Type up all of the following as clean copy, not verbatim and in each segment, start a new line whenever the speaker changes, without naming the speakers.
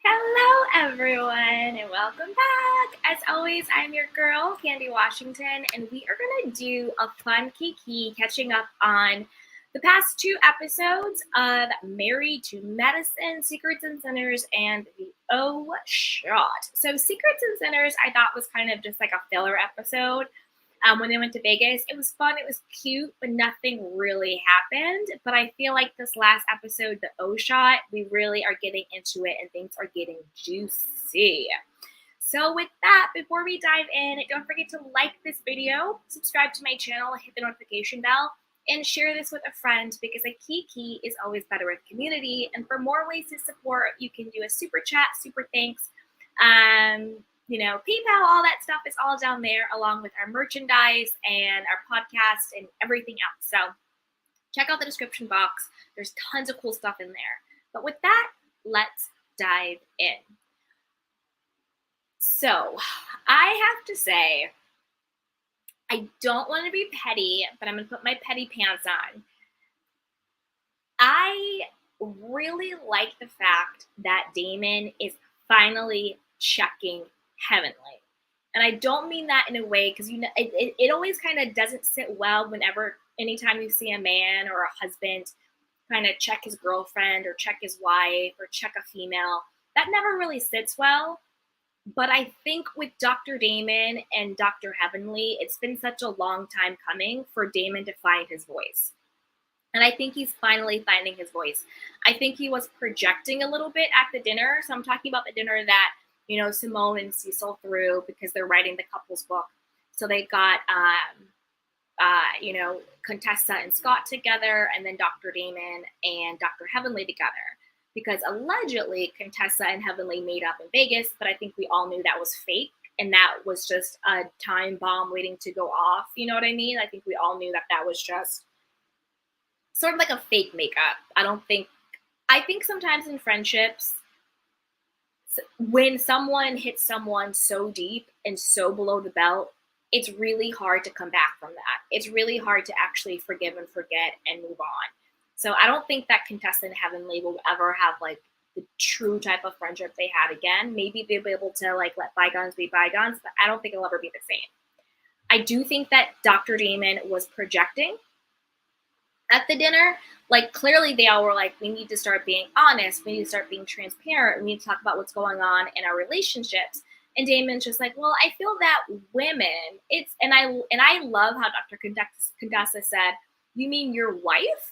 Hello, everyone, and welcome back. As always, I'm your girl, Candy Washington, and we are going to do a fun kiki catching up on the past two episodes of Married to Medicine, Secrets and Sinners, and The O Shot. So, Secrets and Sinners, I thought was kind of just like a filler episode. When they went to Vegas, it was fun, it was cute, but nothing really happened. But I feel like this last episode, the O Shot, we really are getting into it and things are getting juicy. So with that, before we dive in, don't forget to like this video, subscribe to my channel, hit the notification bell, and share this with a friend because a kiki is always better with community. And for more ways to support, you can do a super chat, super thanks, PayPal, all that stuff is all down there, along with our merchandise and our podcast and everything else. So check out the description box. There's tons of cool stuff in there. But with that, let's dive in. So I have to say, I don't want to be petty, but I'm going to put my petty pants on. I really like the fact that Damon is finally checking Heavenly. And I don't mean that in a way because it always kind of doesn't sit well anytime you see a man or a husband kind of check his girlfriend or check his wife or check a female. That never really sits well. But I think with Dr. Damon and Dr. Heavenly, it's been such a long time coming for Damon to find his voice. And I think he's finally finding his voice. I think he was projecting a little bit at the dinner. So I'm talking about the dinner that Simone and Cecil threw because they're writing the couple's book. So they got, Contessa and Scott together, and then Dr. Damon and Dr. Heavenly together. Because allegedly Contessa and Heavenly made up in Vegas, but I think we all knew that was fake. And that was just a time bomb waiting to go off. You know what I mean? I think we all knew that was just sort of like a fake makeup. I think sometimes in friendships, when someone hits someone so deep and so below the belt, it's really hard to come back from that. It's really hard to actually forgive and forget and move on. So I don't think that Contessa and Heavenly will ever have like the true type of friendship they had again. Maybe they'll be able to like let bygones be bygones, but I don't think it'll ever be the same. I do think that Dr. Damon was projecting at the dinner. Like clearly they all were like, we need to start being honest. We need to start being transparent. We need to talk about what's going on in our relationships. And Damon's just like, well, I feel that women, and I love how Dr. Contessa said, you mean your wife?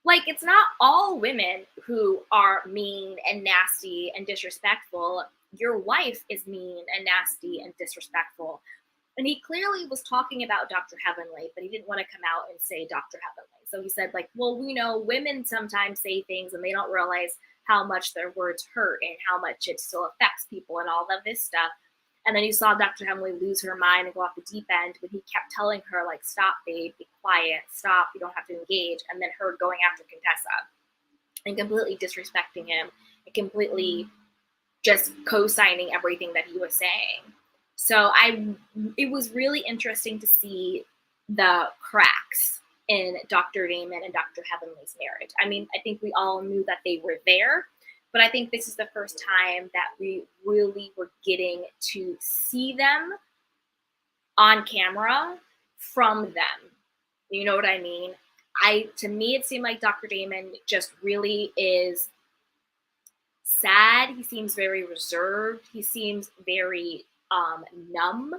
Like, it's not all women who are mean and nasty and disrespectful. Your wife is mean and nasty and disrespectful. And he clearly was talking about Dr. Heavenly, but he didn't want to come out and say Dr. Heavenly. So he said, like, well, we know women sometimes say things and they don't realize how much their words hurt and how much it still affects people and all of this stuff. And then you saw Dr. Heavenly lose her mind and go off the deep end when he kept telling her, like, stop, babe, be quiet, stop, you don't have to engage. And then her going after Contessa and completely disrespecting him and completely just co-signing everything that he was saying. So it was really interesting to see the cracks in Dr. Damon and Dr. Heavenly's marriage. I mean, I think we all knew that they were there, but I think this is the first time that we really were getting to see them on camera from them. You know what I mean? To me, it seemed like Dr. Damon just really is sad. He seems very reserved. He seems very numb.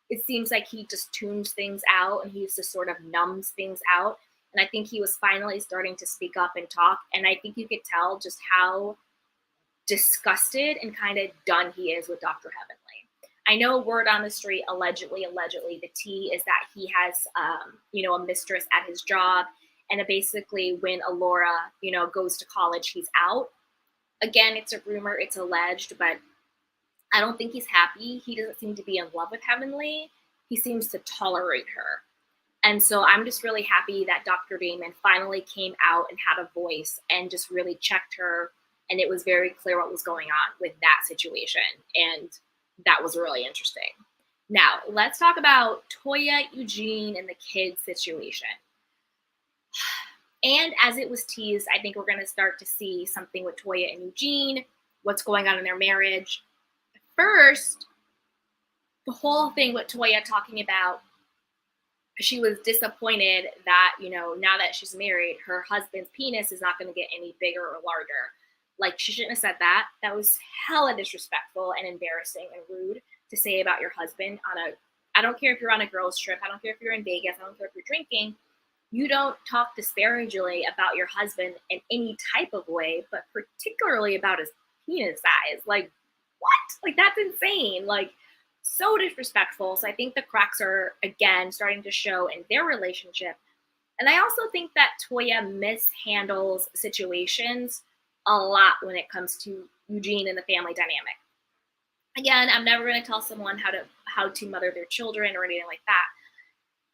It seems like he just tunes things out and he just sort of numbs things out. And I think he was finally starting to speak up and talk. And I think you could tell just how disgusted and kind of done he is with Dr. Heavenly. I know word on the street, allegedly, the tea is that he has, a mistress at his job. And basically when Alora, goes to college, he's out. Again, it's a rumor, it's alleged, but I don't think he's happy. He doesn't seem to be in love with Heavenly. He seems to tolerate her. And so I'm just really happy that Dr. Damon finally came out and had a voice and just really checked her. And it was very clear what was going on with that situation. And that was really interesting. Now, let's talk about Toya, Eugene, and the kids situation. And as it was teased, I think we're going to start to see something with Toya and Eugene. what's going on in their marriage. First, the whole thing with Toya talking about she was disappointed that, now that she's married, her husband's penis is not going to get any bigger or larger. Like, she shouldn't have said that. That was hella disrespectful and embarrassing and rude to say about your husband I don't care if you're on a girls trip. I don't care if you're in Vegas. I don't care if you're drinking. You don't talk disparagingly about your husband in any type of way, but particularly about his penis size. Like, what? Like, that's insane. Like, so disrespectful. So I think the cracks are, again, starting to show in their relationship. And I also think that Toya mishandles situations a lot when it comes to Eugene and the family dynamic. Again, I'm never going to tell someone how to mother their children or anything like that.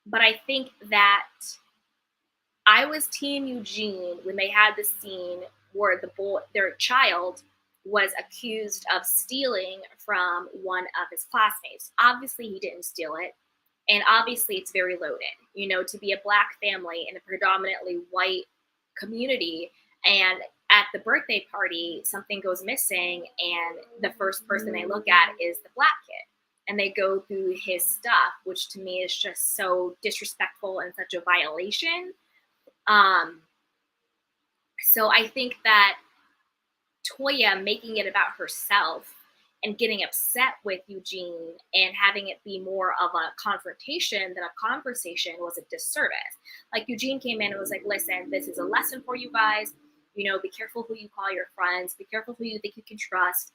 But I think that I was Team Eugene when they had the scene where their child was accused of stealing from one of his classmates. Obviously, he didn't steal it. And obviously, it's very loaded, to be a Black family in a predominantly white community. And at the birthday party, something goes missing, and the first person they look at is the Black kid. And they go through his stuff, which to me is just so disrespectful and such a violation. So I think that Toya making it about herself and getting upset with Eugene and having it be more of a confrontation than a conversation was a disservice. Like, Eugene came in and was like, listen, this is a lesson for you guys. Be careful who you call your friends. Be careful who you think you can trust.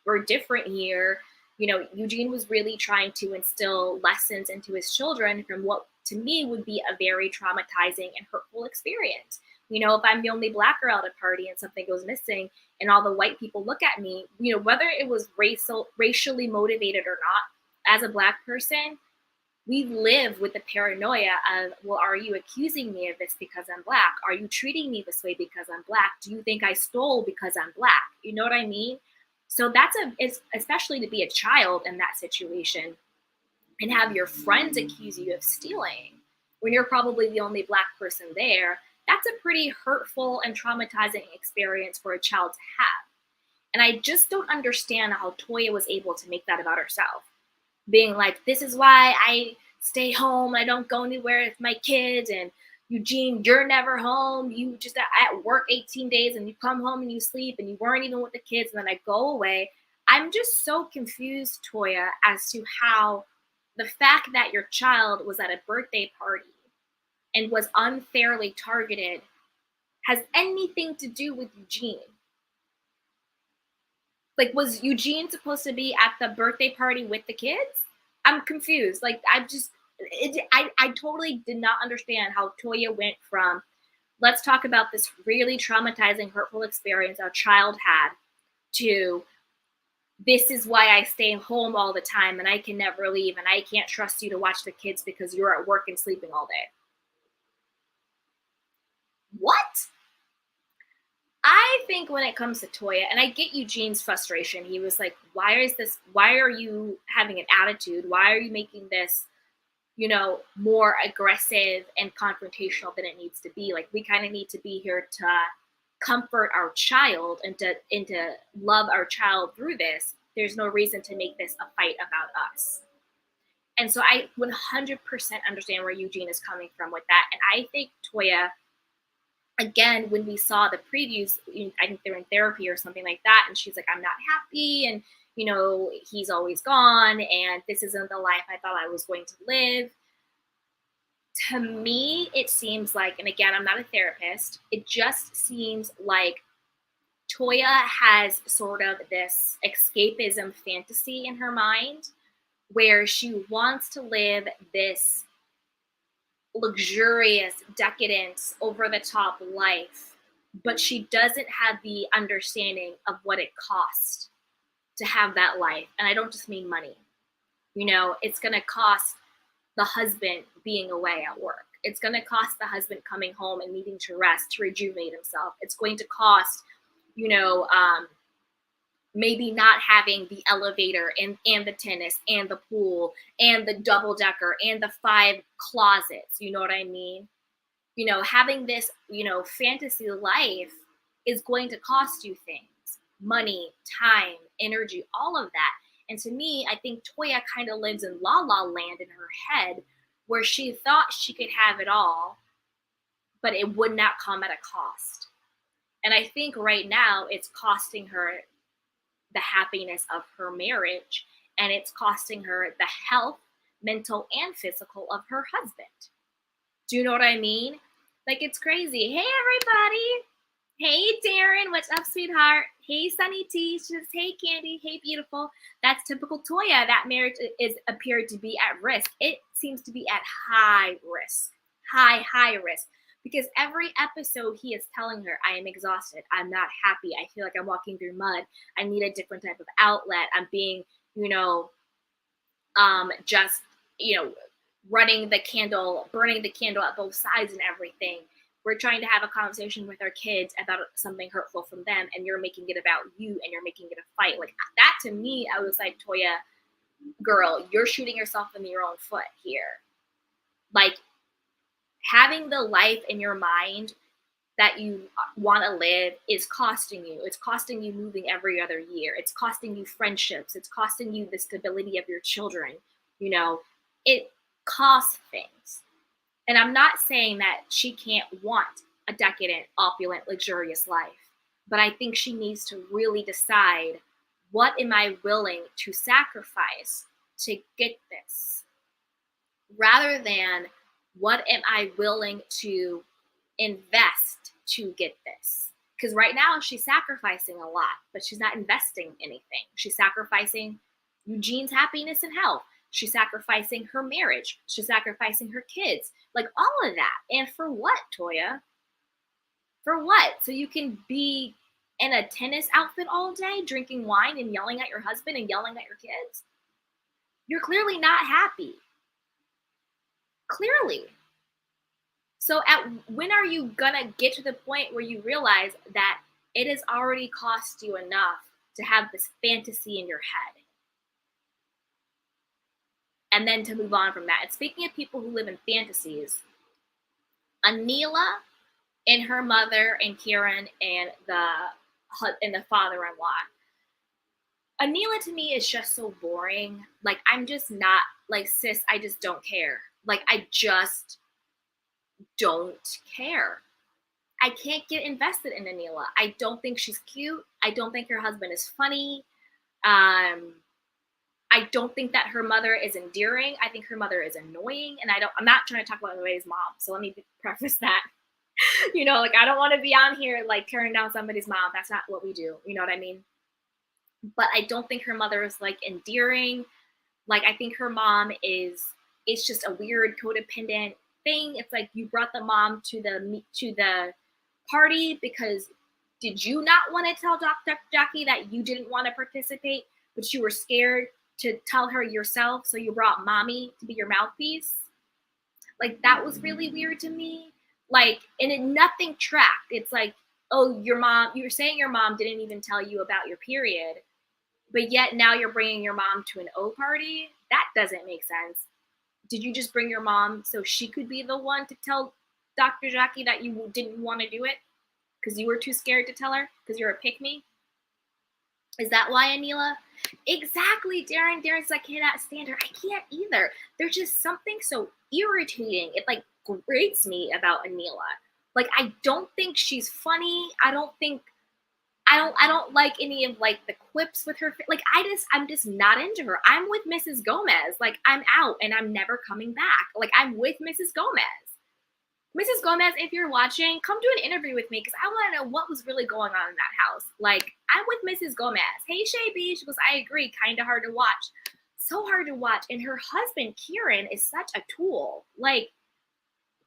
We're different here. Eugene was really trying to instill lessons into his children from what to me would be a very traumatizing and hurtful experience. If I'm the only Black girl at a party and something goes missing and all the white people look at me, whether it was racially motivated or not, as a Black person, we live with the paranoia of, well, are you accusing me of this because I'm Black? Are you treating me this way because I'm Black? Do you think I stole because I'm Black? You know what I mean? So it's especially to be a child in that situation and have your friends accuse you of stealing when you're probably the only Black person there. That's a pretty hurtful and traumatizing experience for a child to have. And I just don't understand how Toya was able to make that about herself. Being like, this is why I stay home. I don't go anywhere with my kids. And Eugene, you're never home. You just at work 18 days and you come home and you sleep and you weren't even with the kids. And then I go away. I'm just so confused, Toya, as to how the fact that your child was at a birthday party and was unfairly targeted has anything to do with Eugene. Like, was Eugene supposed to be at the birthday party with the kids? I'm confused. Like, I totally did not understand how Toya went from, let's talk about this really traumatizing, hurtful experience our child had, to this is why I stay home all the time and I can never leave and I can't trust you to watch the kids because you're at work and sleeping all day. What? I think when it comes to Toya, and I get Eugene's frustration, he was like, why are you having an attitude? Why are you making this, more aggressive and confrontational than it needs to be? Like, we kind of need to be here to comfort our child and to love our child through this. There's no reason to make this a fight about us. And so I 100% understand where Eugene is coming from with that. And I think Toya, again, when we saw the previews, I think they're in therapy or something like that, and she's like, I'm not happy, and he's always gone, and this isn't the life I thought I was going to live. To me, it seems like, and again, I'm not a therapist, it just seems like Toya has sort of this escapism fantasy in her mind where she wants to live this luxurious, decadent, over-the-top life, but she doesn't have the understanding of what it costs to have that life. And I don't just mean money. It's going to cost the husband being away at work. It's going to cost the husband coming home and needing to rest, to rejuvenate himself. It's going to cost, maybe not having the elevator and the tennis and the pool and the double decker and the 5 closets. You know what I mean? Having this, fantasy life is going to cost you things. money, time, energy, all of that. And to me, I think Toya kind of lives in la la land in her head where she thought she could have it all, but it would not come at a cost. And I think right now it's costing her the happiness of her marriage, and it's costing her the health, mental and physical, of her husband. Do you know what I mean? Like, it's crazy. Hey, everybody. Hey, Darren. What's up, sweetheart? Hey, Sunny T. She says, hey, Candy. Hey, beautiful. That's typical Toya. That marriage is appeared to be at risk. It seems to be at high risk. High risk. Because every episode he is telling her, I am exhausted. I'm not happy. I feel like I'm walking through mud. I need a different type of outlet. I'm being, just, burning the candle at both sides and everything. We're trying to have a conversation with our kids about something hurtful from them, and you're making it about you, and you're making it a fight. Like, that to me, I was like, Toya, girl, you're shooting yourself in your own foot here. Like, having the life in your mind that you want to live is costing you. It's costing you moving every other year. It's costing you friendships. It's costing you the stability of your children. It costs things. And I'm not saying that she can't want a decadent, opulent, luxurious life, but I think she needs to really decide, what am I willing to sacrifice to get this? Rather than, what am I willing to invest to get this? Because right now she's sacrificing a lot, but she's not investing anything. She's sacrificing Eugene's happiness and health. She's sacrificing her marriage. She's sacrificing her kids. Like, all of that. And for what, Toya? For what? So you can be in a tennis outfit all day, drinking wine and yelling at your husband and yelling at your kids? You're clearly not happy. Clearly. So when are you gonna get to the point where you realize that it has already cost you enough to have this fantasy in your head? And then to move on from that. And speaking of people who live in fantasies, Anila and her mother and Kieran and the father-in-law. Anila to me is just so boring. Like, I'm just not, like, sis, I just don't care. Like, I just don't care. I can't get invested in Anila. I don't think she's cute. I don't think her husband is funny. I don't think that her mother is endearing. I think her mother is annoying. And I'm not trying to talk about anybody's mom. So let me preface that. Like, I don't want to be on here, like, tearing down somebody's mom. That's not what we do. You know what I mean? But I don't think her mother is, like, endearing. Like, I think her mom it's just a weird codependent thing. It's like, you brought the mom to the party because did you not want to tell Dr. Jackie that you didn't want to participate, but you were scared to tell her yourself, so you brought mommy to be your mouthpiece? Like, that was really weird to me. Like, and nothing tracked. It's like, oh, you're saying your mom didn't even tell you about your period, but yet now you're bringing your mom to an O party? That doesn't make sense. Did you just bring your mom so she could be the one to tell Dr. Jackie that you didn't want to do it because you were too scared to tell her because you're a pick-me? Is that why, Anila? Exactly, Darren. Darren's like, I cannot stand her. I can't either. There's just something so irritating. It, like, grates me about Anila. Like, I don't think she's funny. I don't like any of, like, the quips with her. Like, I'm just not into her. I'm with Mrs. Gomez. Like, I'm out and I'm never coming back. Like, I'm with Mrs. Gomez. Mrs. Gomez, if you're watching, come do an interview with me because I want to know what was really going on in that house. Like, I'm with Mrs. Gomez. Hey, Shay B, she goes, I agree, kind of hard to watch. So hard to watch. And her husband, Kieran, is such a tool. Like,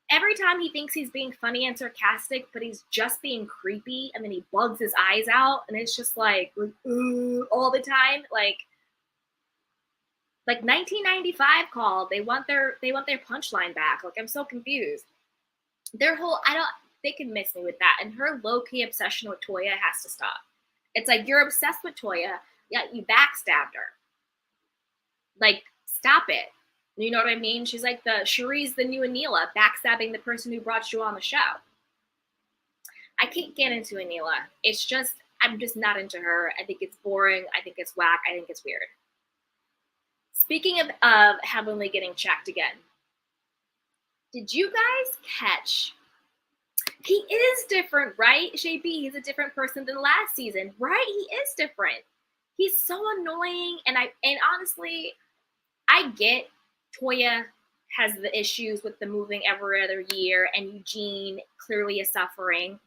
every time he thinks he's being funny and sarcastic, but he's just being creepy, and then he bugs his eyes out, and it's just like all the time. Like 1995 called. They want their punchline back. Like, I'm so confused. They can miss me with that. And her low-key obsession with Toya has to stop. It's like, you're obsessed with Toya, yet you backstabbed her. Like, stop it. You know what I mean? She's like Cherie's the new Anila, backstabbing the person who brought you on the show. I can't get into Anila. It's just, I'm just not into her. I think it's boring. I think it's whack. I think it's weird. Speaking of Heavenly getting checked again, did you guys catch? He is different, right? JB, he's a different person than last season, right? He is different. He's so annoying, and honestly, I get Toya has the issues with the moving every other year, and Eugene clearly is suffering.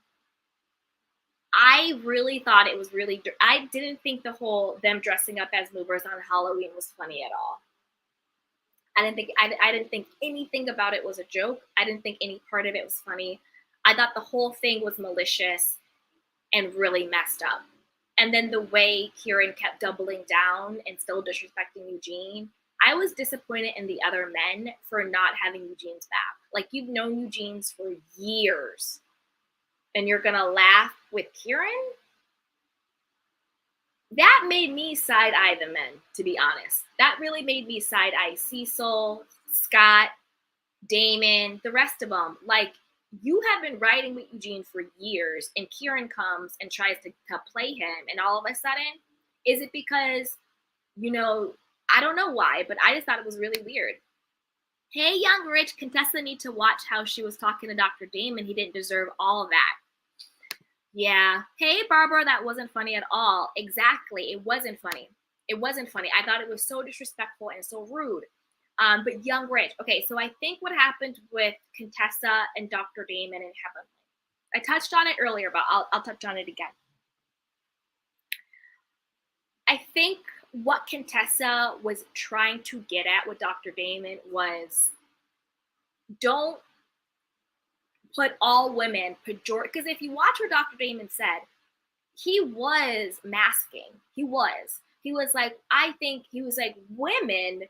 I really thought it was really. I didn't think the whole them dressing up as movers on Halloween was funny at all. I didn't think anything about it was a joke. I didn't think any part of it was funny. I thought the whole thing was malicious and really messed up. And then the way Kieran kept doubling down and still disrespecting Eugene, I was disappointed in the other men for not having Eugene's back. Like, you've known Eugene's for years, and you're gonna laugh with Kieran? That made me side-eye the men, to be honest. That really made me side-eye Cecil, Scott, Damon, the rest of them. Like, you have been riding with Eugene for years, and Kieran comes and tries to play him, and all of a sudden, is it because, I don't know why, but I just thought it was really weird. Hey, Young Rich, Contessa need to watch how she was talking to Dr. Damon. He didn't deserve all of that. Yeah. Hey, Barbara, that wasn't funny at all. Exactly. It wasn't funny. It wasn't funny. I thought it was so disrespectful and so rude. But Young Rich. Okay, so I think what happened with Contessa and Dr. Damon and Heavenly. I touched on it earlier, but I'll touch on it again. I think what Contessa was trying to get at with Dr. Damon was, don't put all women pejorative. Because if you watch what Dr. Damon said, he was masking. He was like, I think he was like, women,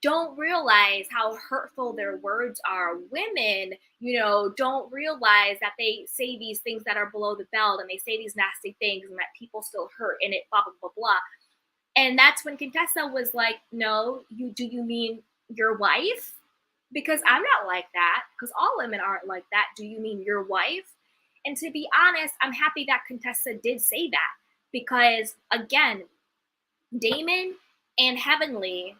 don't realize how hurtful their words are. Women, don't realize that they say these things that are below the belt, and they say these nasty things, and that people still hurt, and it blah, blah, blah, blah. And that's when Contessa was like, no, do you mean your wife? Because I'm not like that, because all women aren't like that. Do you mean your wife? And to be honest, I'm happy that Contessa did say that, because again, Damon and Heavenly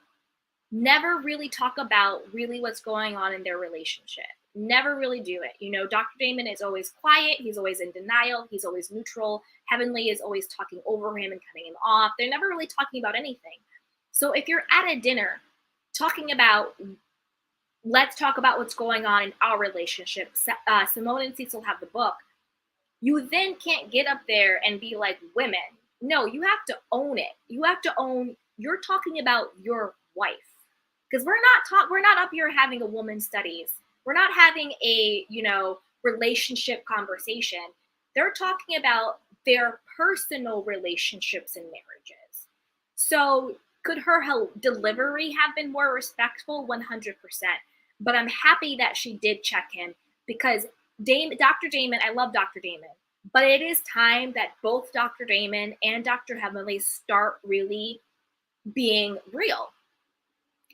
never really talk about really what's going on in their relationship. Never really do it. Dr. Damon is always quiet. He's always in denial. He's always neutral. Heavenly is always talking over him and cutting him off. They're never really talking about anything. So if you're at a dinner talking about, let's talk about what's going on in our relationship, Simone and Cecil have the book, you then can't get up there and be like, women. No, you have to own it. You have to own, you're talking about your wife. Because we're not up here having a woman studies. We're not having a, relationship conversation. They're talking about their personal relationships and marriages. So could her delivery have been more respectful? 100%. But I'm happy that she did check him, because Dr. Damon, I love Dr. Damon, but it is time that both Dr. Damon and Dr. Heavenly start really being real.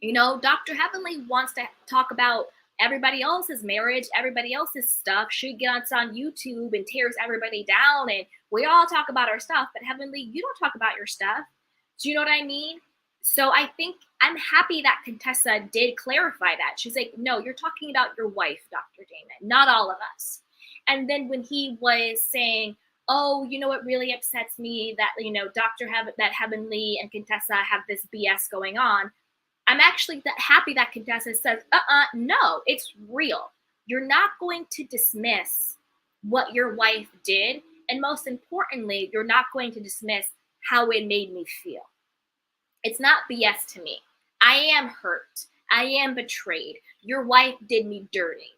Dr. Heavenly wants to talk about everybody else's marriage, everybody else's stuff. She gets on YouTube and tears everybody down, and we all talk about our stuff, but Heavenly, you don't talk about your stuff. Do you know what I mean? So I think I'm happy that Contessa did clarify that. She's like, no, you're talking about your wife, Dr. Damon, not all of us. And then when he was saying, oh, what really upsets me that, that Heavenly and Contessa have this BS going on, I'm actually happy that Contessa says, no, it's real. You're not going to dismiss what your wife did. And most importantly, you're not going to dismiss how it made me feel. It's not BS to me. I am hurt. I am betrayed. Your wife did me dirty.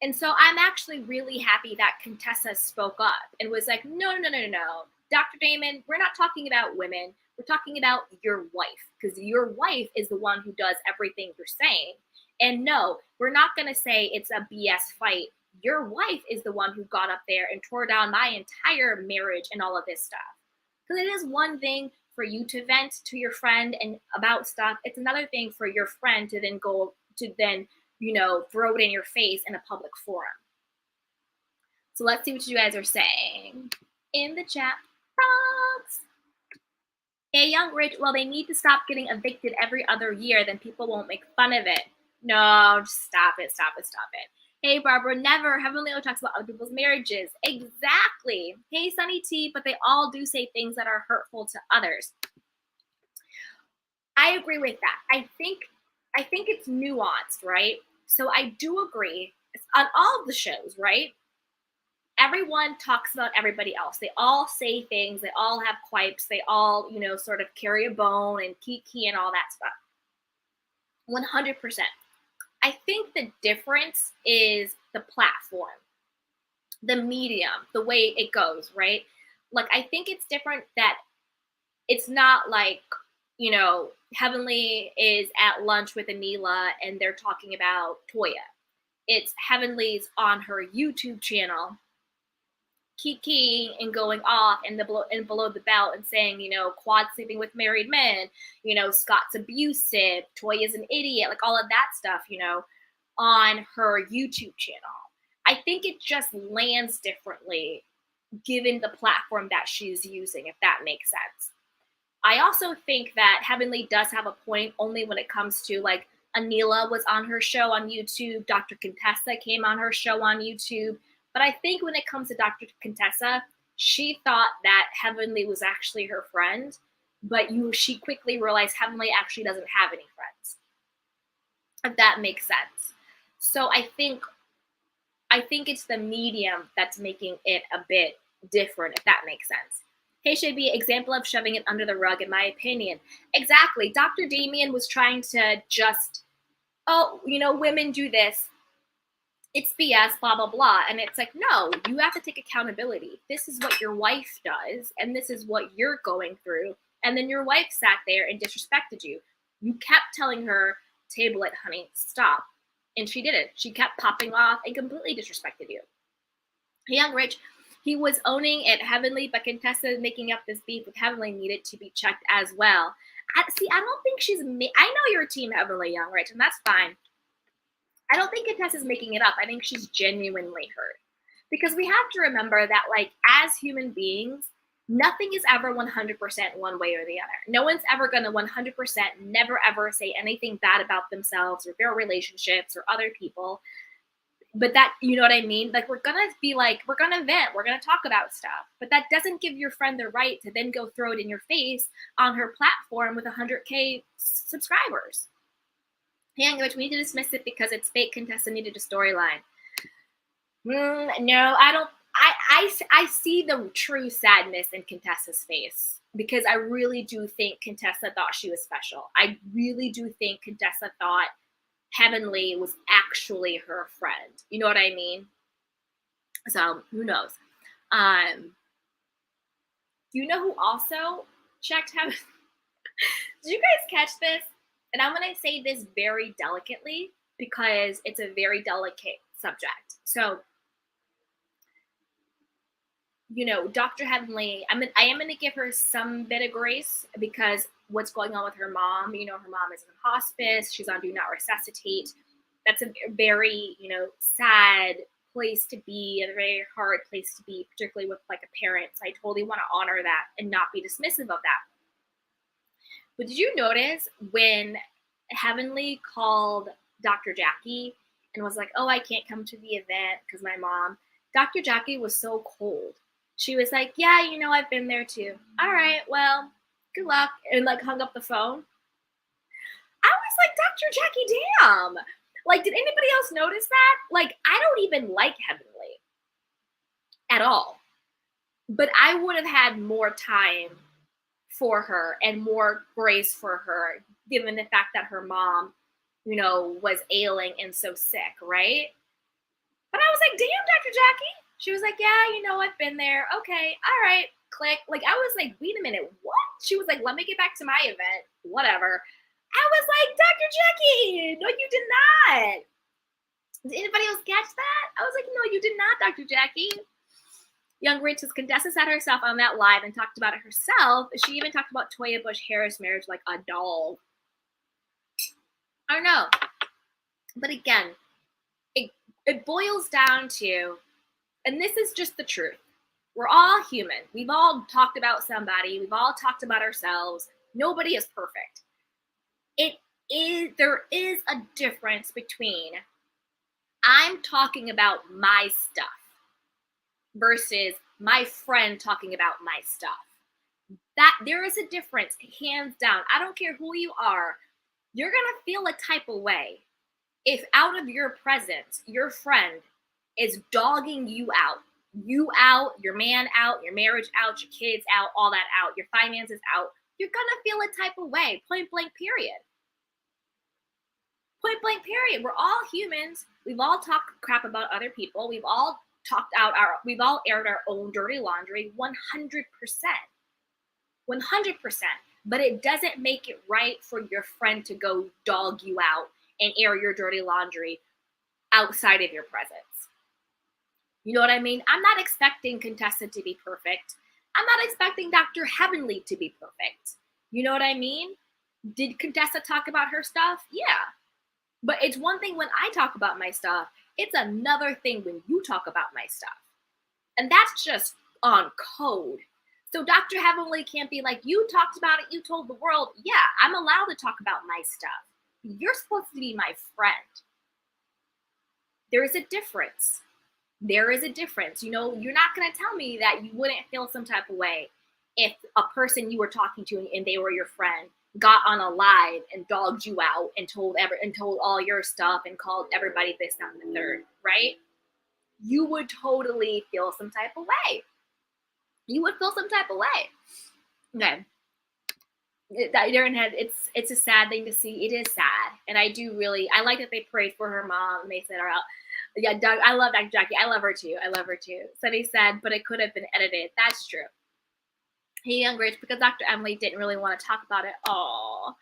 And so I'm actually really happy that Contessa spoke up and was like, no. Dr. Damon, we're not talking about women. We're talking about your wife, because your wife is the one who does everything you're saying. And no, we're not going to say it's a BS fight. Your wife is the one who got up there and tore down my entire marriage and all of this stuff. Because it is one thing for you to vent to your friend and about stuff. It's another thing for your friend to then go to throw it in your face in a public forum. So let's see what you guys are saying in the chat box. Hey, Young Rich, well, they need to stop getting evicted every other year, then people won't make fun of it. No, just stop it. Hey, Barbara, never. Heavenly O talks about other people's marriages. Exactly. Hey, Sunny T, but they all do say things that are hurtful to others. I agree with that. I think it's nuanced, right? So I do agree. On all of the shows, right? Everyone talks about everybody else. They all say things. They all have quipes. They all, sort of carry a bone and kiki and all that stuff. 100%. I think the difference is the platform, the medium, the way it goes, right? Like, I think it's different that it's not like, Heavenly is at lunch with Anila and they're talking about Toya. It's Heavenly's on her YouTube channel, kiki and going off and below the belt and saying, Quad sleeping with married men, Scott's abusive, Toya's an idiot, like all of that stuff, on her YouTube channel. I think it just lands differently given the platform that she's using, if that makes sense. I also think that Heavenly does have a point only when it comes to, like, Anila was on her show on YouTube, Dr. Contessa came on her show on YouTube. But I think when it comes to Dr. Contessa, she thought that Heavenly was actually her friend, but she quickly realized Heavenly actually doesn't have any friends, if that makes sense. So I think it's the medium that's making it a bit different, if that makes sense. Hey, should be example of shoving it under the rug, in my opinion. Exactly. Dr. Damien was trying to just, women do this. It's BS, blah, blah, blah. And it's like, no, you have to take accountability. This is what your wife does, and this is what you're going through. And then your wife sat there and disrespected you. You kept telling her, table it, honey, stop. And she didn't. She kept popping off and completely disrespected you. Hey, Young Rich, he was owning it, Heavenly, but Contessa making up this beef with Heavenly needed to be checked as well. I don't think she's, I know you're Team Heavenly, Young Rich, and that's fine. I don't think Contessa's making it up. I think she's genuinely hurt. Because we have to remember that, like, as human beings, nothing is ever 100% one way or the other. No one's ever going to 100% never ever say anything bad about themselves or their relationships or other people. But that, you know what I mean? Like, we're going to be like, we're going to vent, we're going to talk about stuff. But that doesn't give your friend the right to then go throw it in your face on her platform with 100K subscribers. Hey, which we need to dismiss it because it's fake. Contessa needed a storyline. No, I don't. I see the true sadness in Contessa's face because I really do think Contessa thought she was special. I really do think Contessa thought Heavenly was actually her friend. You know what I mean? So who knows? You know who also checked Heavenly? Did you guys catch this? And I'm going to say this very delicately because it's a very delicate subject. So, Dr. Heavenly, I am going to give her some bit of grace because what's going on with her mom, her mom is in hospice. She's on Do Not Resuscitate. That's a very, sad place to be, a very hard place to be, particularly with like a parent. So I totally want to honor that and not be dismissive of that. But did you notice when Heavenly called Dr. Jackie and was like, oh, I can't come to the event because my mom, Dr. Jackie was so cold. She was like, yeah, I've been there too. All right, well, good luck. And like hung up the phone. I was like, Dr. Jackie, damn. Like, did anybody else notice that? Like, I don't even like Heavenly at all. But I would have had more time for her and more grace for her, given the fact that her mom, was ailing and so sick, right? But I was like, damn, Dr. Jackie. She was like, yeah, I've been there. Okay, all right, click. Like, I was like, wait a minute, what? She was like, let me get back to my event, whatever. I was like, Dr. Jackie, no, you did not. Did anybody else catch that? I was like, no, you did not, Dr. Jackie. Young Rich says Contessa sat herself on that live and talked about it herself. She even talked about Toya Bush Harris marriage like a dog. I don't know. But again, it boils down to And this is just the truth. We're all human. We've all talked about somebody. We've all talked about ourselves. Nobody is perfect. There is a difference between I'm talking about my stuff versus my friend talking about my stuff. That there is a difference, hands down. I don't care who you are. You're going to feel a type of way if out of your presence, your friend is dogging you out, your man out, your marriage out, your kids out, all that out, your finances out. You're going to feel a type of way, point blank, period. Point blank, period. We're all humans. We've all talked crap about other people. We've all aired our own dirty laundry 100%. 100%. But it doesn't make it right for your friend to go dog you out and air your dirty laundry outside of your presence. You know what I mean? I'm not expecting Contessa to be perfect. I'm not expecting Dr. Heavenly to be perfect. You know what I mean? Did Contessa talk about her stuff? Yeah. But it's one thing when I talk about my stuff. It's another thing when you talk about my stuff. And that's just on code. So Dr. Heavenly can't be like, you talked about it, you told the world. Yeah, I'm allowed to talk about my stuff. You're supposed to be my friend. There is a difference. There is a difference. You know, you're not going to tell me that you wouldn't feel some type of way if a person you were talking to and they were your friend got on a live and dogged you out and told all your stuff and called everybody this, that, and the third, right? You would totally feel some type of way. You would feel some type of way. Okay. It's a sad thing to see. It is sad. And I like that they prayed for her mom and they said, all right, yeah, Doug, I love Dr. Jackie. I love her too. So they said, but it could have been edited. That's true. Hey, Young Rich, because Dr. Emily didn't really want to talk about it. Oh,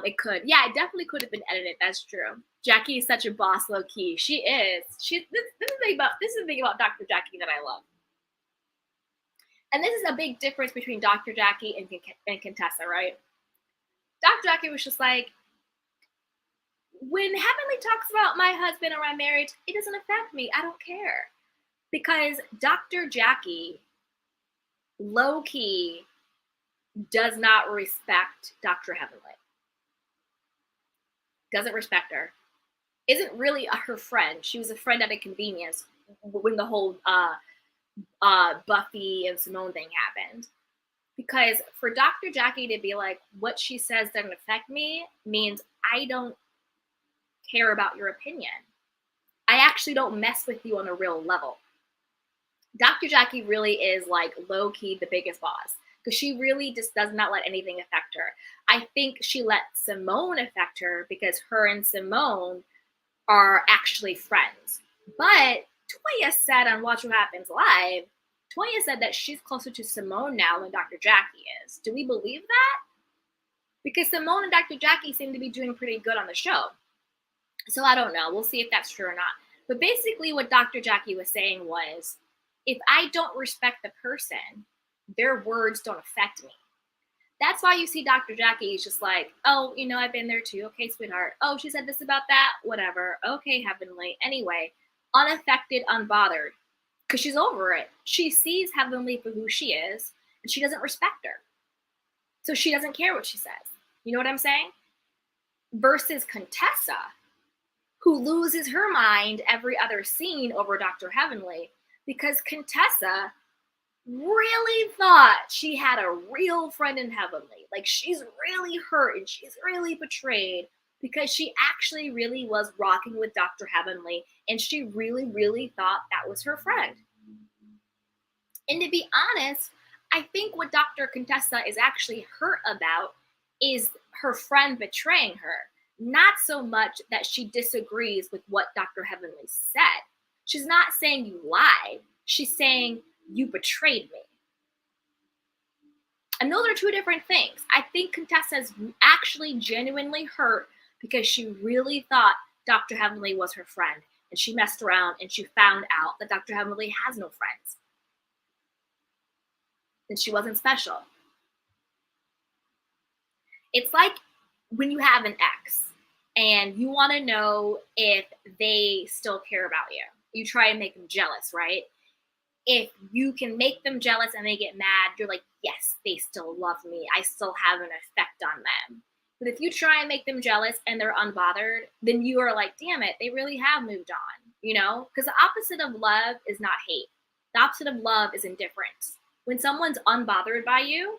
it could. Yeah, it definitely could have been edited. That's true. Jackie is such a boss, low key. She is. This is the thing about Dr. Jackie that I love. And this is a big difference between Dr. Jackie and Contessa, right? Dr. Jackie was just like, when Heavenly talks about my husband or my marriage, it doesn't affect me. I don't care. Because Dr. Jackie, low-key, does not respect Dr. Heavenly. Doesn't respect her. Isn't really her friend. She was a friend at a convenience when the whole Buffy and Simone thing happened. Because for Dr. Jackie to be like, what she says doesn't affect me means I don't care about your opinion. I actually don't mess with you on a real level. Dr. Jackie really is like low-key the biggest boss because she really just does not let anything affect her. I think she let Simone affect her because her and Simone are actually friends. But Toya said on Watch What Happens Live, Toya said that she's closer to Simone now than Dr. Jackie is. Do we believe that? Because Simone and Dr. Jackie seem to be doing pretty good on the show. So I don't know. We'll see if that's true or not. But basically what Dr. Jackie was saying was, if I don't respect the person, their words don't affect me. That's why you see Dr. Jackie is just like, oh, you know, I've been there too. Okay, sweetheart. Oh, she said this about that. Whatever. Okay, Heavenly. Anyway, unaffected, unbothered. Because she's over it. She sees Heavenly for who she is, and she doesn't respect her. So she doesn't care what she says. You know what I'm saying? Versus Contessa, who loses her mind every other scene over Dr. Heavenly, because Contessa really thought she had a real friend in Heavenly. Like, she's really hurt and she's really betrayed because she actually really was rocking with Dr. Heavenly and she really, really thought that was her friend. And to be honest, I think what Dr. Contessa is actually hurt about is her friend betraying her. Not so much that she disagrees with what Dr. Heavenly said. She's not saying you lied. She's saying you betrayed me. And those are two different things. I think Contessa's actually genuinely hurt because she really thought Dr. Heavenly was her friend. And she messed around and she found out that Dr. Heavenly has no friends. And she wasn't special. It's like when you have an ex and you want to know if they still care about you. You try and make them jealous, right? If you can make them jealous and they get mad, you're like, yes, they still love me. I still have an effect on them. But if you try and make them jealous and they're unbothered, then you are like, damn it, they really have moved on, you know? Because the opposite of love is not hate. The opposite of love is indifference. When someone's unbothered by you,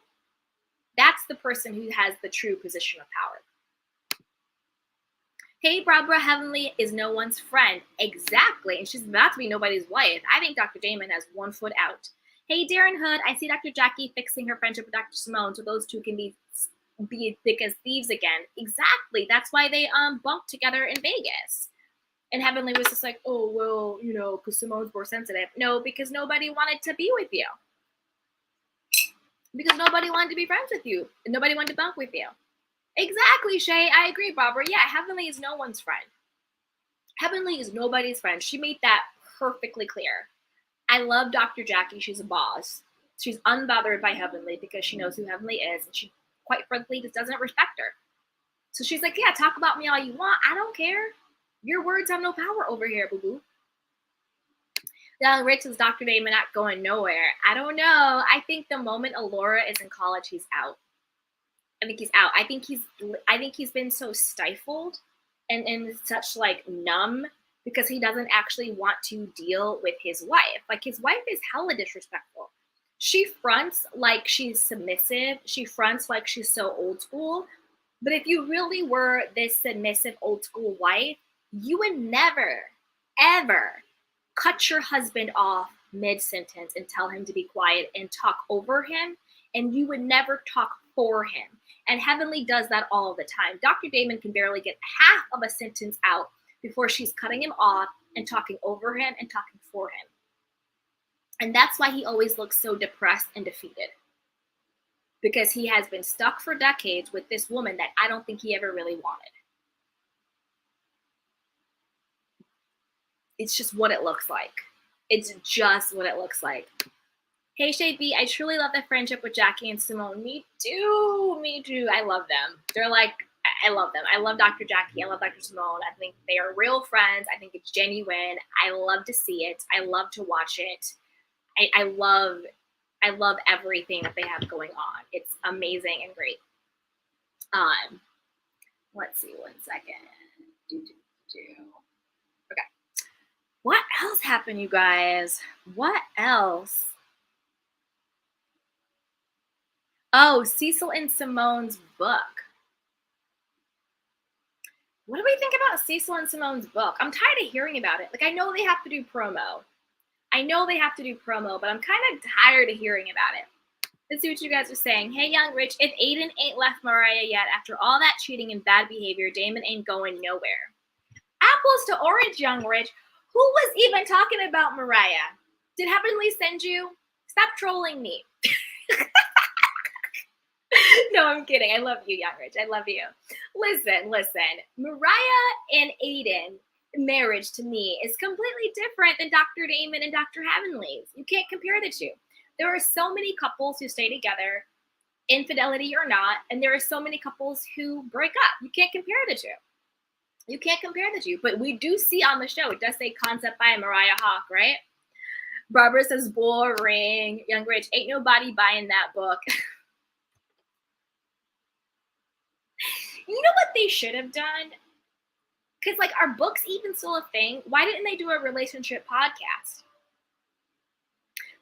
that's the person who has the true position of power. Hey, Barbara Heavenly is no one's friend. Exactly. And she's about to be nobody's wife. I think Dr. Damon has one foot out. Hey, Darren Hood, I see Dr. Jackie fixing her friendship with Dr. Simone so those two can be thick as thieves again. Exactly. That's why they bunked together in Vegas. And Heavenly was just like, oh, well, you know, because Simone's more sensitive. No, because nobody wanted to be with you. Because nobody wanted to be friends with you. And nobody wanted to bunk with you. Exactly, Shay. I agree, Barbara. Yeah, Heavenly is no one's friend. Heavenly is nobody's friend. She made that perfectly clear. I love Dr. Jackie. She's a boss. She's unbothered by Heavenly because she knows who Heavenly is. And she, quite frankly, just doesn't respect her. So she's like, yeah, talk about me all you want. I don't care. Your words have no power over here, boo-boo. Young Rich is Dr. Damon not going nowhere. I don't know. I think the moment Alora is in college, he's out. I think he's out. I think he's been so stifled and such like numb because he doesn't actually want to deal with his wife. Like his wife is hella disrespectful. She fronts like she's submissive. She fronts like she's so old school. But if you really were this submissive old school wife, you would never, ever cut your husband off mid-sentence and tell him to be quiet and talk over him. And you would never talk for him. And Heavenly does that all the time. Dr. Damon can barely get half of a sentence out before she's cutting him off and talking over him and talking for him. And that's why he always looks so depressed and defeated. Because he has been stuck for decades with this woman that I don't think he ever really wanted. It's just what it looks like. It's just what it looks like. Hey, Shay B, I truly love the friendship with Jackie and Simone. Me too. Me too. I love them. They're like, I love them. I love Dr. Jackie. I love Dr. Simone. I think they are real friends. I think it's genuine. I love to see it. I love to watch it. I love everything that they have going on. It's amazing and great. Let's see, 1 second. Okay. What else happened, you guys? What else? Oh, Cecil and Simone's book. What do we think about Cecil and Simone's book? I'm tired of hearing about it. Like, I know they have to do promo. But I'm kind of tired of hearing about it. Let's see what you guys are saying. Hey, Young Rich, if Aiden ain't left Mariah yet, after all that cheating and bad behavior, Damon ain't going nowhere. Apples to orange, Young Rich. Who was even talking about Mariah? Did Heavenly send you? Stop trolling me. No, I'm kidding. I love you, Young Rich. I love you. Listen. Mariah and Aiden marriage to me is completely different than Dr. Damon and Dr. Heavenly's. You can't compare the two. There are so many couples who stay together, infidelity or not, and there are so many couples who break up. You can't compare the two. But we do see on the show, it does say concept by Mariah Hawk, right? Barbara says boring. Young Rich, ain't nobody buying that book. You know what they should have done? Because, like, are books even still a thing? Why didn't they do a relationship podcast?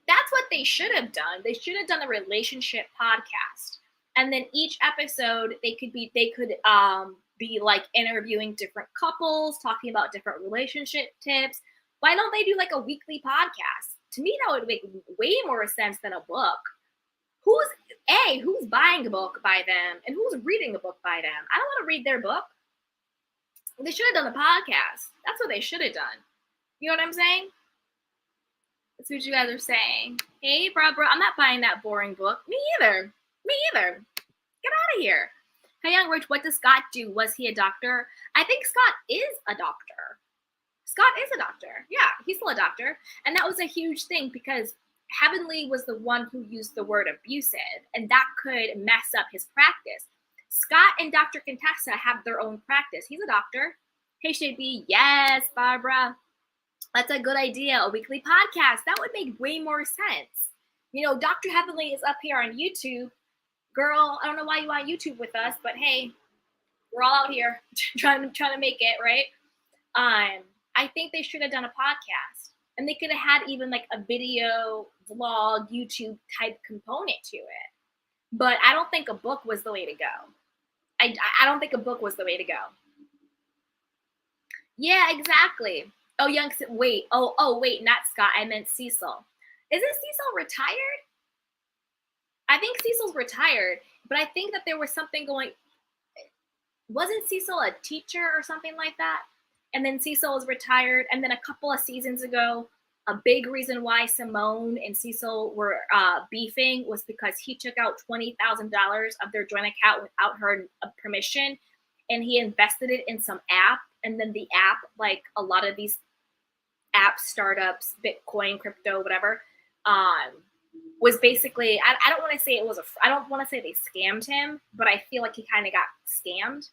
That's what they should have done. They should have done a relationship podcast. And then each episode, they could be like interviewing different couples, talking about different relationship tips. Why don't they do like a weekly podcast? To me, that would make way more sense than a book. Who's buying a book by them and who's reading a book by them? I don't want to read their book. They should have done a podcast. That's what they should have done. You know what I'm saying? That's what you guys are saying. Hey, Barbara, I'm not buying that boring book. Me either. Get out of here. Hey, Young Rich, what does Scott do? Was he a doctor? I think Scott is a doctor. Yeah, he's still a doctor. And that was a huge thing because Heavenly was the one who used the word abusive, and that could mess up his practice. Scott and Dr. Contessa have their own practice. He's a doctor. Hey, Shay B. Yes, Barbara. That's a good idea. A weekly podcast. That would make way more sense. You know, Dr. Heavenly is up here on YouTube. Girl, I don't know why you on YouTube with us, but hey, we're all out here trying to make it, right? I think they should have done a podcast. And they could have had even like a video, vlog, YouTube type component to it. But I don't think a book was the way to go. I don't think a book was the way to go. Yeah, exactly. Oh, wait. Wait, not Scott. I meant Cecil. Isn't Cecil retired? I think Cecil's retired, but I think that there was something going. Wasn't Cecil a teacher or something like that? And then Cecil was retired, and then a couple of seasons ago, a big reason why Simone and Cecil were beefing was because he took out $20,000 of their joint account without her permission, and he invested it in some app. And then the app, like a lot of these app startups, Bitcoin, crypto, whatever, was basically, I don't want to say it was I don't want to say they scammed him, but I feel like he kind of got scammed.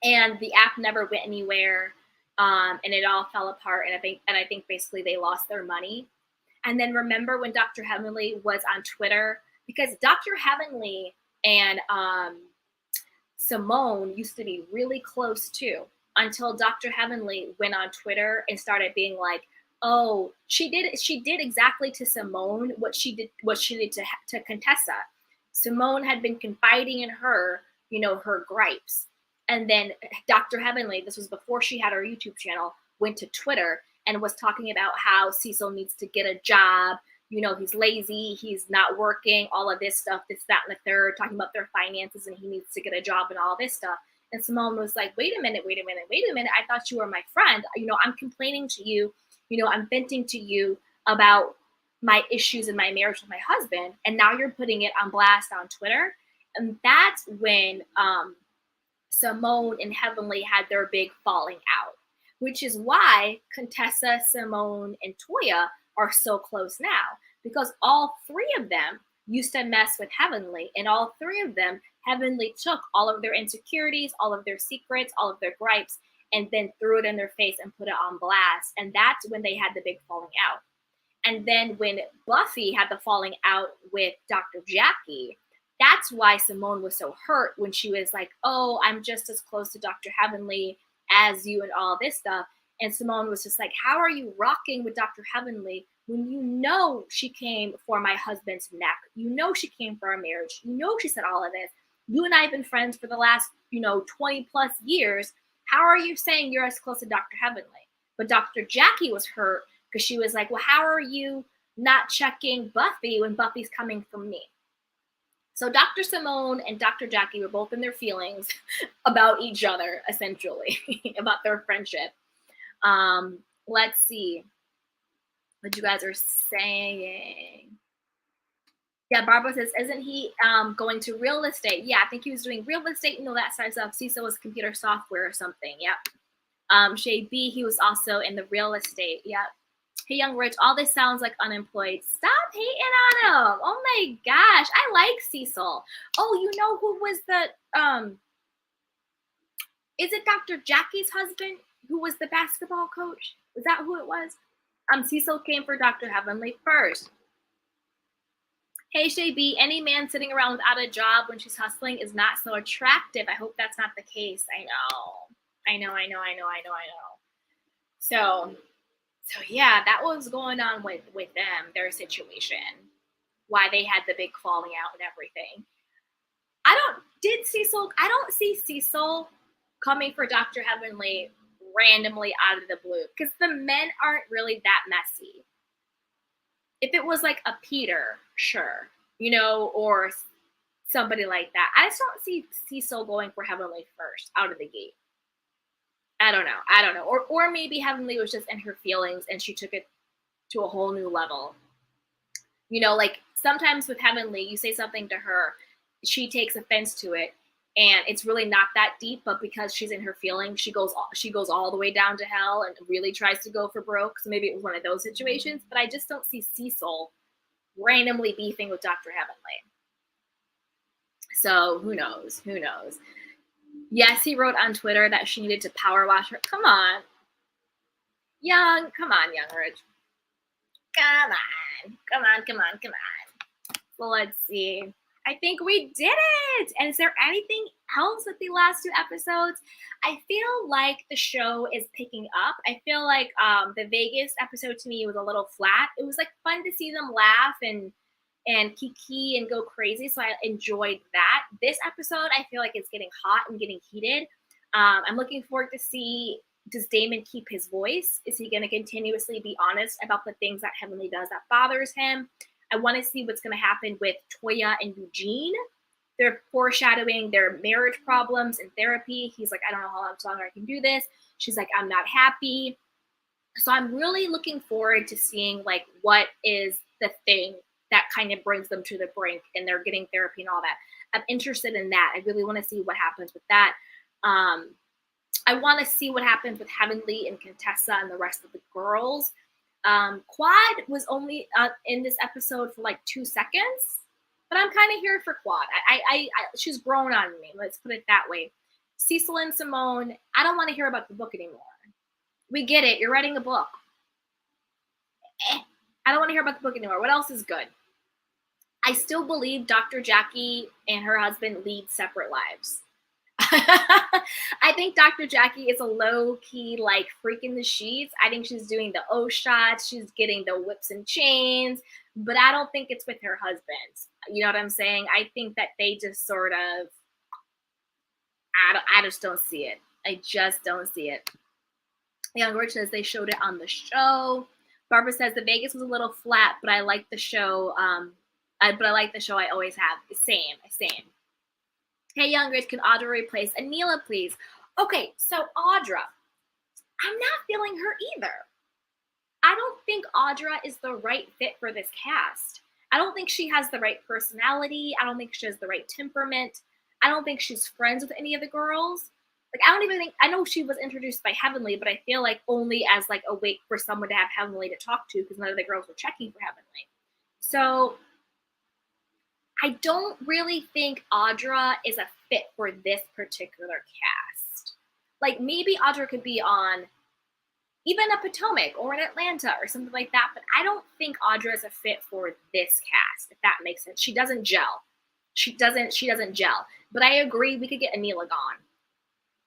And the app never went anywhere, and it all fell apart. And I think basically they lost their money. And then remember when Dr. Heavenly was on Twitter, because Dr. Heavenly and Simone used to be really close too, until Dr. Heavenly went on Twitter and started being like, "Oh, she did exactly to Simone what she did to Contessa. Simone had been confiding in her, you know, her gripes." And then Dr. Heavenly, this was before she had her YouTube channel, went to Twitter and was talking about how Cecil needs to get a job. You know, he's lazy, he's not working, all of this stuff, this, that, and the third, talking about their finances, and he needs to get a job and all this stuff. And Simone was like, wait a minute. I thought you were my friend. You know, I'm complaining to you. You know, I'm venting to you about my issues in my marriage with my husband. And now you're putting it on blast on Twitter. And that's when Simone and Heavenly had their big falling out, which is why Contessa, Simone, and Toya are so close now, because all three of them used to mess with Heavenly, and all three of them, Heavenly took all of their insecurities, all of their secrets, all of their gripes, and then threw it in their face and put it on blast. And that's when they had the big falling out. And then when Buffy had the falling out with Dr. Jackie, that's why Simone was so hurt when she was like, oh, I'm just as close to Dr. Heavenly as you and all this stuff. And Simone was just like, how are you rocking with Dr. Heavenly when you know she came for my husband's neck? You know she came for our marriage. You know she said all of this. You and I have been friends for the last, 20 plus years. How are you saying you're as close to Dr. Heavenly? But Dr. Jackie was hurt because she was like, well, how are you not checking Buffy when Buffy's coming from me? So Dr. Simone and Dr. Jackie were both in their feelings about each other, essentially, about their friendship. Let's see what you guys are saying. Yeah, Barbara says, isn't he going to real estate? Yeah, I think he was doing real estate, that side stuff. Cecil was computer software or something. Yep. Shay B, he was also in the real estate. Yep. Hey, Young Rich, all this sounds like unemployed. Stop hating on him. Oh my gosh. I like Cecil. Oh, you know who was the, is it Dr. Jackie's husband who was the basketball coach? Is that who it was? Cecil came for Dr. Heavenly first. Hey, Shay B, any man sitting around without a job when she's hustling is not so attractive. I hope that's not the case. I know. So yeah, that was going on with them, their situation, why they had the big falling out and everything. I don't see Cecil coming for Dr. Heavenly randomly out of the blue, because the men aren't really that messy. If it was like a Peter, sure, or somebody like that. I just don't see Cecil going for Heavenly first out of the gate. I don't know. Or maybe Heavenly was just in her feelings and she took it to a whole new level. Like sometimes with Heavenly, you say something to her, she takes offense to it, and it's really not that deep, but because she's in her feelings, she goes all the way down to hell and really tries to go for broke. So maybe it was one of those situations, but I just don't see Cecil randomly beefing with Dr. Heavenly. So who knows? Yes, he wrote on Twitter that she needed to power wash her. Come on. Come on, Young Rich. Come on. Come on, come on, come on. Well, let's see. I think we did it. And is there anything else with the last two episodes? I feel like the show is picking up. I feel like the Vegas episode to me was a little flat. It was like fun to see them laugh and kiki and go crazy. So I enjoyed that. This episode, I feel like it's getting hot and getting heated. I'm looking forward to see, does Damon keep his voice? Is he going to continuously be honest about the things that Heavenly does that bothers him? I want to see what's going to happen with Toya and Eugene. They're foreshadowing their marriage problems in therapy. He's like, I don't know how much longer I can do this. She's like, I'm not happy. So I'm really looking forward to seeing like what is the thing that kind of brings them to the brink and they're getting therapy and all that. I'm interested in that. I really want to see what happens with that. I want to see what happens with Heavenly and Contessa and the rest of the girls. Quad was only in this episode for like 2 seconds, but I'm kind of here for Quad. She's grown on me. Let's put it that way. Cecil and Simone, I don't want to hear about the book anymore. We get it. You're writing a book. I don't want to hear about the book anymore. What else is good? I still believe Dr. Jackie and her husband lead separate lives. I think Dr. Jackie is a low-key, like, freak in the sheets. I think she's doing the O shots. She's getting the whips and chains. But I don't think it's with her husband. You know what I'm saying? I think that they just sort of, I just don't see it. I just don't see it. Young Rich says they showed it on the show. Barbara says the Vegas was a little flat, but I like the show. But I like the show I always have. Same. Hey, Young Rich, can Audra replace Anila, please? Okay, so Audra, I'm not feeling her either. I don't think Audra is the right fit for this cast. I don't think she has the right personality. I don't think she has the right temperament. I don't think she's friends with any of the girls. Like, I don't even think, I know she was introduced by Heavenly, but I feel like only as like a wait for someone to have Heavenly to talk to because none of the girls were checking for Heavenly. So I don't really think Audra is a fit for this particular cast. Like, maybe Audra could be on even a Potomac or an Atlanta or something like that, but I don't think Audra is a fit for this cast, if that makes sense. She doesn't gel. She doesn't gel. But I agree, we could get Anila gone.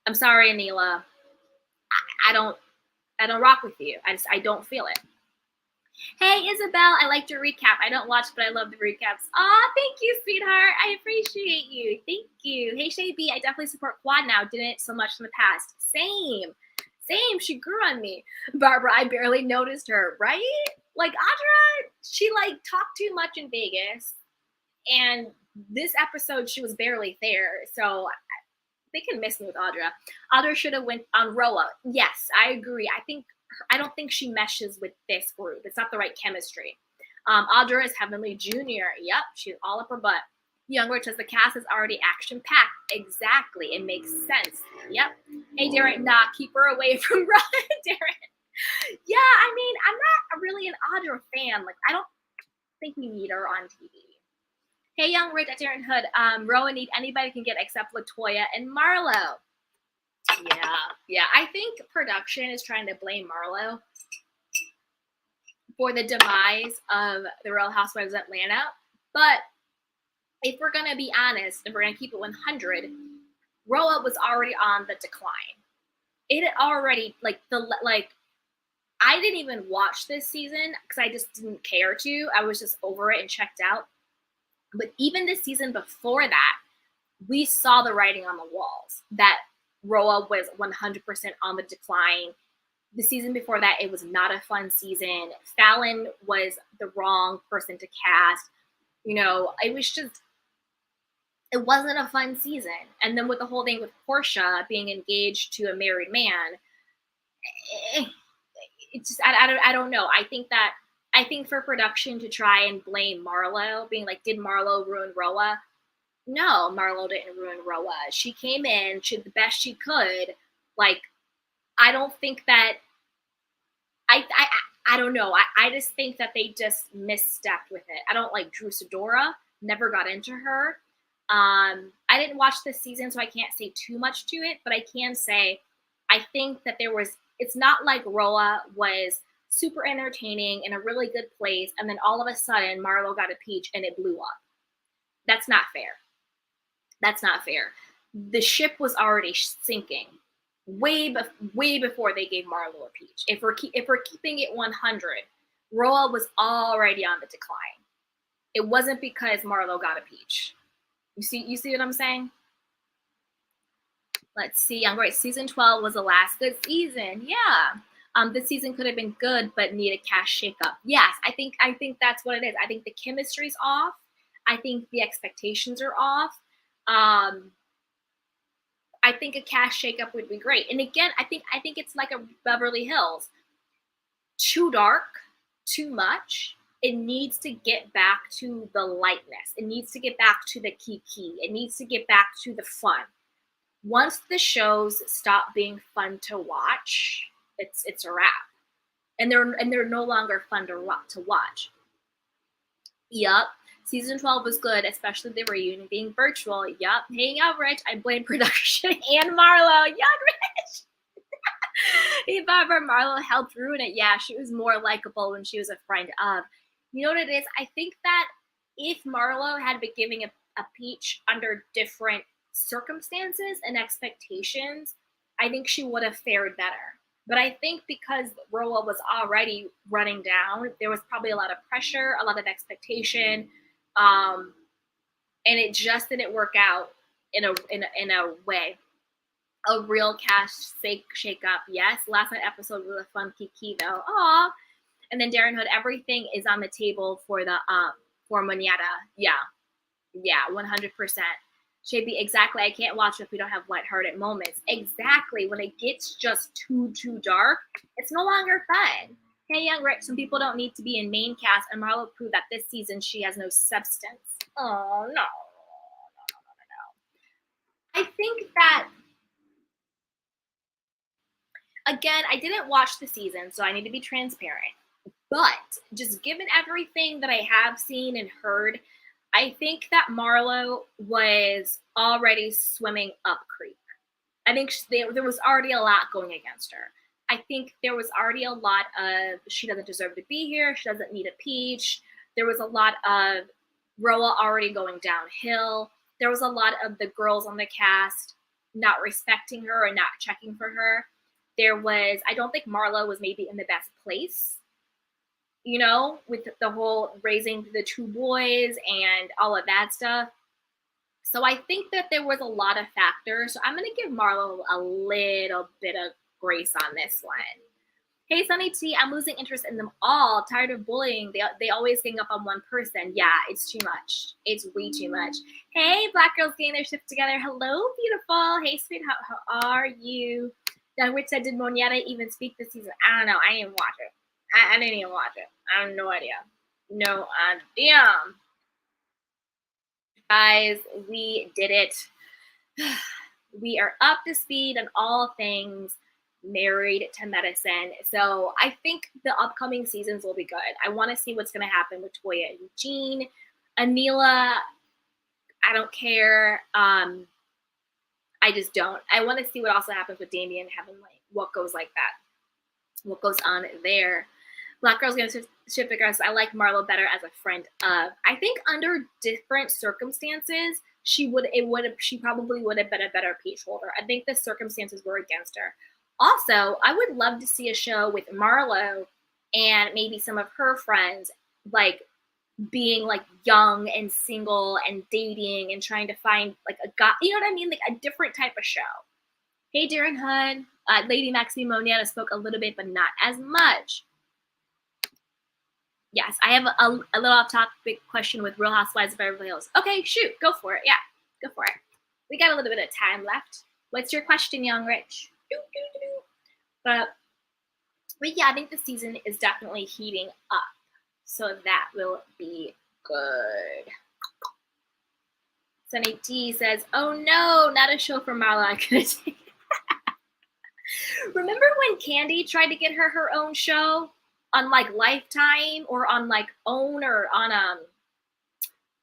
I'm sorry, Anila. I don't rock with you. I don't feel it. Hey, Isabel, I like your recap. I don't watch, but I love the recaps. Aw, thank you, sweetheart. I appreciate you. Thank you. Hey, Shay B, I definitely support Quad now. Didn't so much in the past. Same. She grew on me. Barbara, I barely noticed her, right? Like, Audra, she, like, talked too much in Vegas. And this episode, she was barely there. So they can miss me with Audra. Audra should have went on Roa. Yes, I agree. I don't think she meshes with this group. It's not the right chemistry. Audra is Heavenly Jr. Yep, she's all up her butt. Young Rich says the cast is already action-packed. Exactly, it makes sense. Yep. Hey, Darren, nah, keep her away from Darren. Yeah, I mean, I'm not really an Audra fan. Like, I don't think we need her on TV. Hey, Young Rich at Darren Hood. Rowan need anybody can get except Latoya and Marlo. Yeah. I think production is trying to blame Marlo for the demise of the Real Housewives of Atlanta. But if we're going to be honest, if we're going to keep it 100, Roa was already on the decline. It had already, I didn't even watch this season because I just didn't care to. I was just over it and checked out. But even this season before that, we saw the writing on the walls that Roa was 100% on the decline. The season before that, it was not a fun season. Fallon was the wrong person to cast. You know, it wasn't a fun season. And then with the whole thing with Portia being engaged to a married man, it's just, I don't know. I think for production to try and blame Marlo, being like, did Marlo ruin Roa? No, Marlo didn't ruin Roa. She came in, she did the best she could. Like, I don't think that, I don't know. I just think that they just misstepped with it. I don't like Drew Sidora, never got into her. I didn't watch this season, so I can't say too much to it, but I can say I think that there was It's not like Roa was super entertaining in a really good place, and then all of a sudden Marlo got a peach and it blew up. That's not fair. That's not fair. The ship was already sinking way before they gave Marlo a peach. If we're keeping it 100, Roa was already on the decline. It wasn't because Marlo got a peach. You see what I'm saying? Let's see. I'm right. Season 12 was the last good season. Yeah. This season could have been good, but needed cast shakeup. Yes, I think that's what it is. I think the chemistry's off. I think the expectations are off. I think a cast shakeup would be great. And again, I think it's like a Beverly Hills. Too dark, too much. It needs to get back to the lightness. It needs to get back to the kiki. It needs to get back to the fun. Once the shows stop being fun to watch, it's a wrap. And they're no longer fun to watch. Yup. Season 12 was good, especially the reunion being virtual. Yup. Hey, yeah, Rich. I blame production and Marlo. Yeah, Rich. Hey, Barbara, Marlo helped ruin it. Yeah, she was more likable when she was a friend of. You know what it is? I think that if Marlo had been giving a peach under different circumstances and expectations, I think she would have fared better. But I think because Roa was already running down, there was probably a lot of pressure, a lot of expectation, and it just didn't work out in a way. A real cast shake up, yes. Last night episode was a fun kiki though. Aw. And then Darren Hood, everything is on the table for the for Moneta. Yeah, 100%. Should be exactly. I can't watch if we don't have lighthearted moments. Exactly. When it gets just too dark, it's no longer fun. Hey, young Rick, some people don't need to be in main cast, and Marlo proved that this season she has no substance. Oh no. I think that again, I didn't watch the season, so I need to be transparent. But just given everything that I have seen and heard, I think that Marlo was already swimming up creek. I think there was already a lot going against her. I think there was already a lot of she doesn't deserve to be here. She doesn't need a peach. There was a lot of Roa already going downhill. There was a lot of the girls on the cast not respecting her and not checking for her. I don't think Marlo was maybe in the best place, you know, with the whole raising the two boys and all of that stuff. So I think that there was a lot of factors. So I'm going to give Marlo a little bit of grace on this one. Hey, Sunny T, I'm losing interest in them all. Tired of bullying. They always gang up on one person. Yeah, it's too much. It's way too much. Hey, Black girls getting their shit together. Hello, beautiful. Hey, sweet, how are you? Then Rich said, did Moneta even speak this season? I don't know. I didn't watch it. I didn't even watch it. I have no idea. No idea. Guys, we did it. We are up to speed on all things Married to Medicine. So I think the upcoming seasons will be good. I want to see what's going to happen with Toya and Eugene. Anila, I don't care. I just don't. I want to see what also happens with Damian Heavenly. What goes like that? What goes on there? Black girls gonna ship figures. I like Marlo better as a friend of. I think under different circumstances, she probably would have been a better peach holder. I think the circumstances were against her. Also, I would love to see a show with Marlo and maybe some of her friends, like being like young and single and dating and trying to find like a guy, you know what I mean? Like a different type of show. Hey, Darren Hood. Lady Maxine Moneta spoke a little bit, but not as much. Yes, I have a little off-topic question with Real Housewives of Beverly Hills. Okay, shoot, go for it. Yeah, go for it. We got a little bit of time left. What's your question, young Rich? But yeah, I think the season is definitely heating up. So that will be good. Sunny D says, oh no, not a show for Marla I could take. Remember when Candy tried to get her own show on like Lifetime or on like OWN or on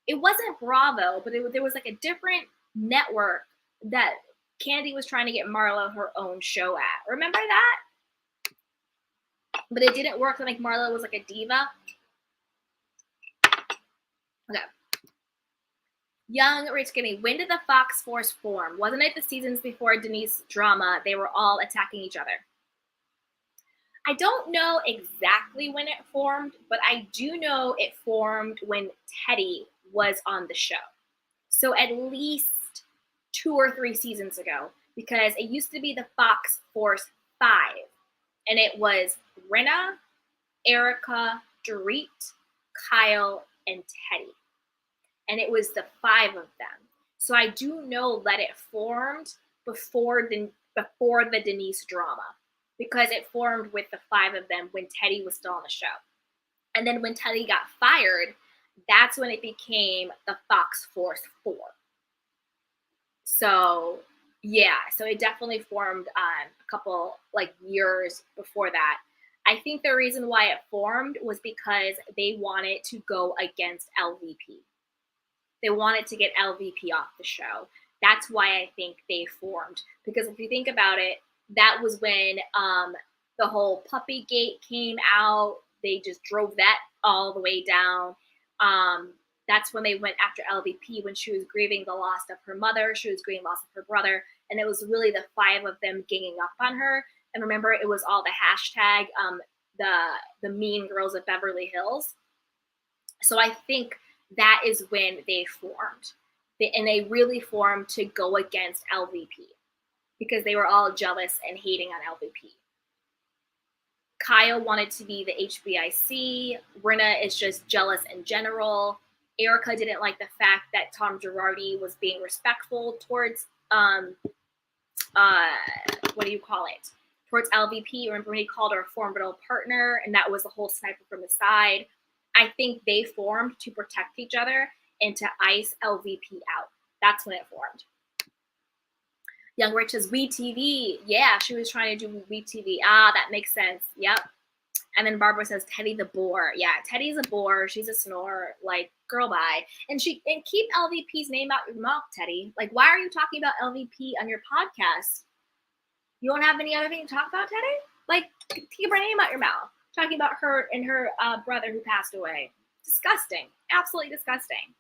it wasn't Bravo, but there was like a different network that Candy was trying to get Marlo her own show at. Remember that? but it didn't work. Like Marlo was like a diva. Okay. Young Rich Skinny, when did the Fox Force form? Wasn't it the seasons before Denise drama? They were all attacking each other. I don't know exactly when it formed, but I do know it formed when Teddi was on the show. So at least 2 or 3 seasons ago, because it used to be the Fox Force 5, and it was Rinna, Erika, Dorit, Kyle, and Teddi. And it was the 5 of them. So I do know that it formed before the Denise drama, because it formed with the 5 of them when Teddi was still on the show. And then when Teddi got fired, that's when it became the Fox Force 4. So yeah, so it definitely formed a couple like years before that. I think the reason why it formed was because they wanted to go against LVP. They wanted to get LVP off the show. That's why I think they formed. Because if you think about it, that was when the whole Puppygate came out. They just drove that all the way down. That's when they went after LVP, when she was grieving the loss of her mother. She was grieving the loss of her brother. And it was really the 5 of them ganging up on her. And remember, it was all the hashtag, the Mean Girls of Beverly Hills. So I think that is when they formed. And they really formed to go against LVP because they were all jealous and hating on LVP. Kyle wanted to be the HBIC. Rinna is just jealous in general. Erika didn't like the fact that Tom Girardi was being respectful towards, towards LVP. Remember when he called her a formidable partner, and that was the whole sniper from the side. I think they formed to protect each other and to ice LVP out. That's when it formed. Young Rich says, WeTV. Yeah, she was trying to do WeTV. Ah, that makes sense. Yep. And then Barbara says, Teddi the bore. Yeah, Teddi's a bore. She's a snore. Like, girl, bye. And keep LVP's name out your mouth, Teddi. Like, why are you talking about LVP on your podcast? You don't have any other thing to talk about, Teddi? Like, keep her name out your mouth. Talking about her and her brother who passed away. Disgusting. Absolutely disgusting.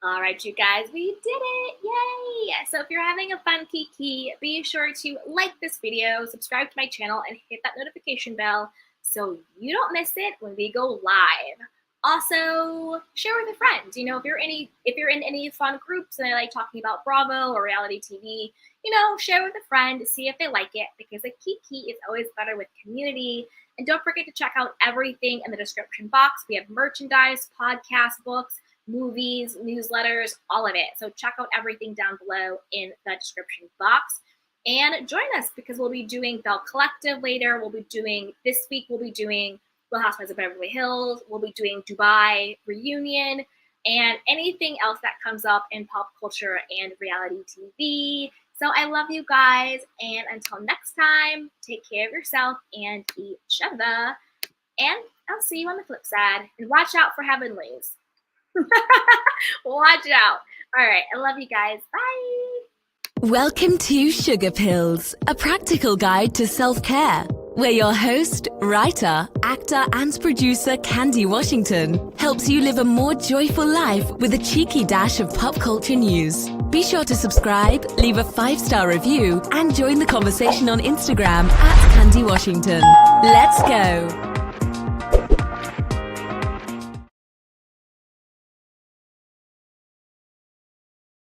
All right, you guys, we did it. Yay. So if you're having a fun kiki, be sure to like this video, subscribe to my channel, and hit that notification bell so you don't miss it when we go live. Also, share with a friend. You know, if you're in any fun groups and they like talking about Bravo or reality TV, you know, share with a friend to see if they like it, because a kiki is always better with community. And don't forget to check out everything in the description box. We have merchandise, podcast, books, movies, newsletters, all of it. So check out everything down below in the description box. And join us, because we'll be doing Belle Collective later. This week we'll be doing Real Housewives of Beverly Hills. We'll be doing Dubai Reunion and anything else that comes up in pop culture and reality TV. So I love you guys. And until next time, take care of yourself and each other. And I'll see you on the flip side. And watch out for Heavenlies. Watch out. All right. I love you guys. Bye.
Welcome to Sugar Pills, a practical guide to self-care, where your host, writer, actor, and producer Candy Washington helps you live a more joyful life with a cheeky dash of pop culture news. Be sure to subscribe, leave a 5-star review, and join the conversation on Instagram @Candy Washington. Let's go.